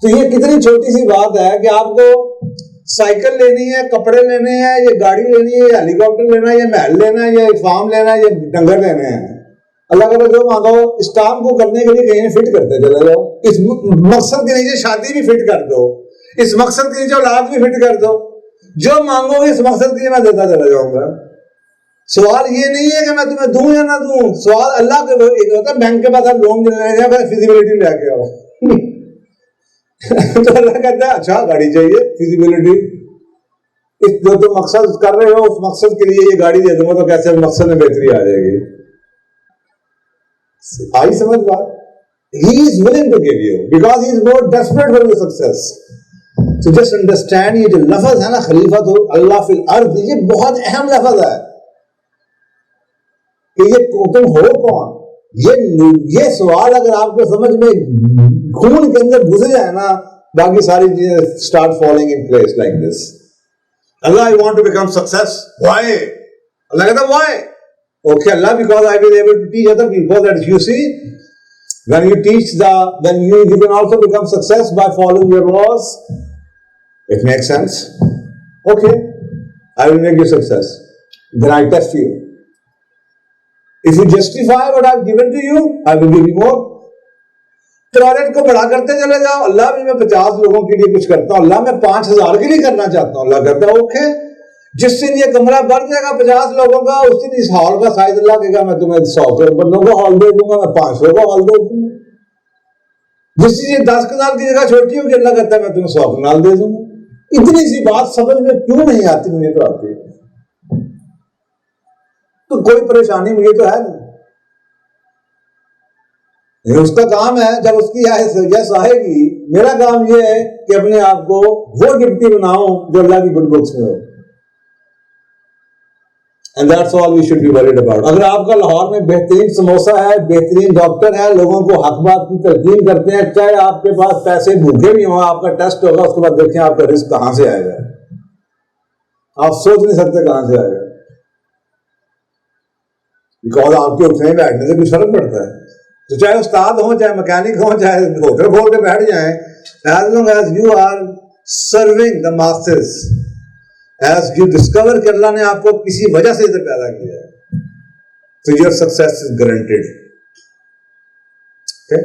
तो ये कितनी छोटी सी बात है कि आपको साइकिल लेनी है, कपड़े लेने हैं, ये गाड़ी लेनी है, ये हेलीकॉप्टर लेना है, ये महल लेना है, ये फार्म लेना है, ये डंगर लेने हैं। अल्लाह का जो मांगो इस काम को करने के लिए कहीं फिट करते चले जाओ। इस मकसद के नीचे शादी भी फिट कर दो, इस मकसद के नीचे औलाद भी फिट कर दो। जो मांगोगे इस मकसद के लिए मैं देता चला जाऊंगा। सवाल ये नहीं है कि मैं तुम्हें दूं या ना दूं, सवाल अल्लाह के एक होता है बैंक के पास आप लोन लेने जाए फिजिबिलिटी लेके आओ तो अल्लाह कहता है अच्छा गाड़ी चाहिए, फिजिबिलिटी, इस जो तुम मकसद कर रहे हो उस मकसद के लिए ये गाड़ी दे दूंगा तो कैसे मकसद में बेहतरी आ जाएगी। आई समझ बात? He is willing to give you because he is more desperate for your success. So just understand ये जो लफ्ज है ना खलीफा तो अल्लाह फिल अर्द, ये बहुत अहम लफ्ज है कि ये तुम हो कौन। ये सवाल अगर आपको समझ में खून के अंदर घुस जाए ना, बाकी सारी चीजें start following in place like this. Allah I want to become success, why? Allah कहता why? Okay Allah, because I will able to teach other people that you see when you teach then you can also become success by following your laws. It makes sense. Okay, I will make you success. Then I test you. If you justify what I've given to you, I will give you more. Target को बड़ा करते चले जाओ। अल्लाह भी मैं 50 लोगों के लिए कुछ करता हूं, अल्लाह मैं 5000 के लिए करना चाहता हूं। अल्लाह कहता है ओके, जिस दिन ये कमरा भर जाएगा 50 लोगों का, उस दिन इस हॉल का साइज अल्लाह कहेगा मैं तुम्हें 100 बंदों का हॉल दे दूंगा, मैं 500 का हॉल दे दूंगा। जिस दिन ये 10 कनाल की जगह छोटी होगी अल्लाह कहता है मैं तुम्हें 100 कनाल दे दूंगा। इतनी सी बात समझ में क्यों नहीं आती? मुझे तो आती है। तो कोई परेशानी मुझे तो है नहीं, उसका काम है जब उसकी यस आएगी। मेरा काम यह है कि अपने आप को वो डिप्टी बनाऊं जो अल्लाह की गुड बुक्स में हो। And that's all we should be worried about. अगर आपका लाहौर में बेहतरीन समोसा है, बेहतरीन डॉक्टर है, लोगों को हक बात की तलकीन करते हैं, चाहे आपके पास पैसे भूखे भी हो, आपका टेस्ट होगा, उसके बाद देखें आपका रिस्क कहां से आएगा। आप सोच नहीं सकते कहां से आएगा, बिकॉज आपके उठने बैठने से कुछ फर्क पड़ता है। तो चाहे उस्ताद हो, चाहे मैकेनिक हो, चाहे होटल खोल के बैठ जाएं, as long as you are serving the masses, as you discover कि अल्लाह ने आपको किसी वजह से इधर पैदा किया है, तो your success is guaranteed. Okay?